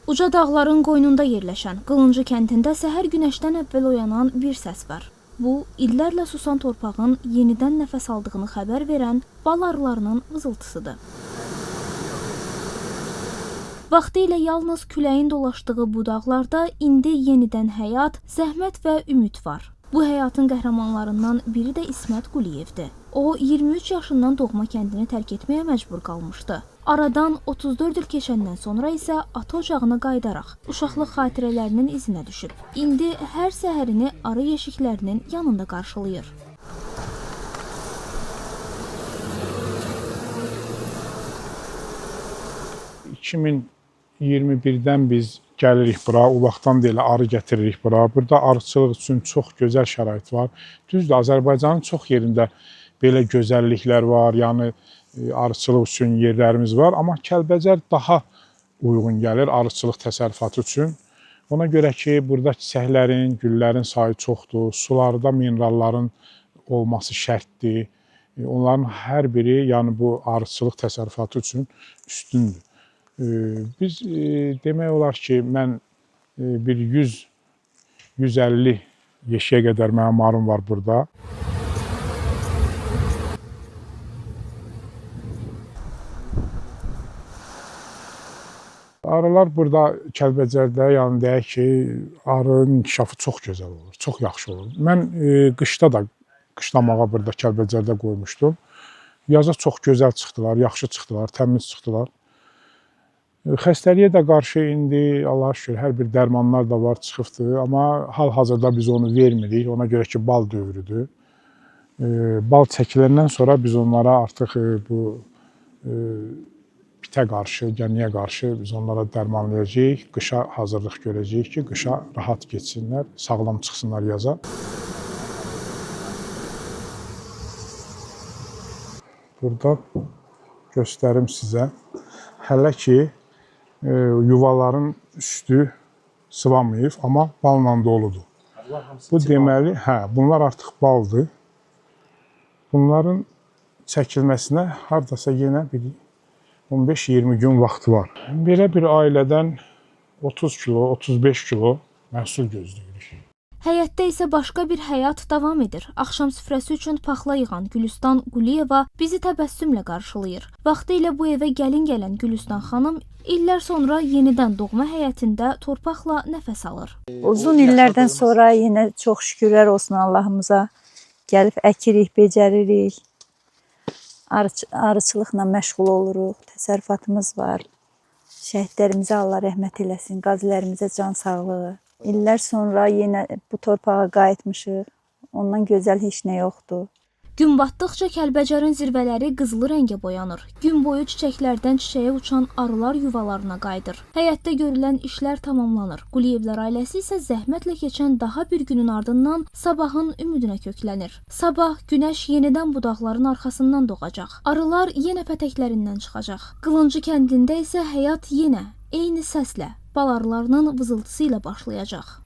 Uca dağların qoynunda yerləşən Qılıncı kəndində səhər günəşdən əvvəl oyanan bir səs var. Bu, illərlə susan torpağın yenidən nəfəs aldığını xəbər verən bal arılarının vızıltısıdır. Vaxtilə yalnız küləyin dolaşdığı bu dağlarda indi yenidən həyat, zəhmət və ümid var. Bu həyatın qəhrəmanlarından biri də İsmət Quliyevdir. O, 23 yaşından doğma kəndini tərk etməyə məcbur qalmışdı. Aradan 34 il keçəndən sonra isə ata ocağına qayıdaraq uşaqlıq xatirələrinin izinə düşüb. İndi hər səhərini arı yeşiklərinin yanında qarşılayır. ...2021-dən biz gəlirik bura, o vaxtdan da elə arı gətiririk bura. Burada arıçılıq üçün çox gözəl şərait var. Düzdür, Azərbaycanın çox yerində belə gözəlliklər var, yəni arıçılıq üçün yerlərimiz var. Amma Kəlbəcər daha uyğun gəlir arıçılıq təsərrüfatı üçün. Ona görə ki, burada çiçəklərin, güllərin sayı çoxdur, sularda mineralların olması şərtdir. Onların hər biri yəni bu arıçılıq təsərrüfatı üçün üstündür. Biz demək olar ki, mən bir 100-150 yeşiyə qədər mənim arım var burada. Arılar burada Kəlbəcərdə, yəni deyək ki, arının inkişafı çox gözəl olur, çox yaxşı olur. Mən qışda da qışlamağa burada Kəlbəcərdə qoymuşdum. Yaza çox gözəl çıxdılar, yaxşı çıxdılar, təmiz çıxdılar. Xəstəliyə də qarşı indi Allah'a şükür hər bir dərmanlar da var, çıxıbdır. Amma hal-hazırda biz onu vermirik, ona görə ki, bal dövrüdür. Bal çəkiləndən sonra biz onlara artıq bu bitə qarşı, gəniyə qarşı biz onlara dərmanlayacağıq, qışa hazırlıq görəcəyik ki, qışa rahat geçsinlər, sağlam çıxsınlar yaza. Burada göstərim sizə. Hələ ki, yuvaların üstü sıvamayıb, amma balla doludur. Bu deməli, bunlar artıq baldır. Bunların çəkilməsinə hardasa yenə bir 15-20 gün vaxtı var. Belə bir ailədən 30 kilo, 35 kilo məhsul gözləyirik. Həyətdə isə başqa bir həyat davam edir. Axşam süfrəsi üçün paxla yığan Gülüstan Quliyeva bizi təbəssümlə qarşılayır. Vaxtilə bu evə gəlin gələn Gülüstan xanım illər sonra yenidən doğma həyətində torpaqla nəfəs alır. Uzun illərdən sonra yenə çox şükürlər olsun Allahımıza gəlib əkirik, becəririk. Arıçılıqla məşğul oluruq, təsərrüfatımız var. Şəhidlərimizə Allah rəhmət eləsin, qazilərimizə can sağlığı. İllər sonra yenə bu torpağa qayıtmışıq. Ondan gözəl heç nə yoxdur. Gün batdıqca Kəlbəcərin zirvələri qızılı rəngə boyanır. Gün boyu çiçəklərdən çiçəyə uçan arılar yuvalarına qayıdır. Həyətdə görülən işlər tamamlanır. Quliyevlər ailəsi isə zəhmətlə keçən daha bir günün ardından sabahın ümidinə köklənir. Sabah günəş yenidən budaqların arxasından doğacaq. Arılar yenə pətəklərindən çıxacaq. Qılıncı kəndində isə həyat yenə eyni səslə bal arılarının vızıltısı ilə başlayacaq.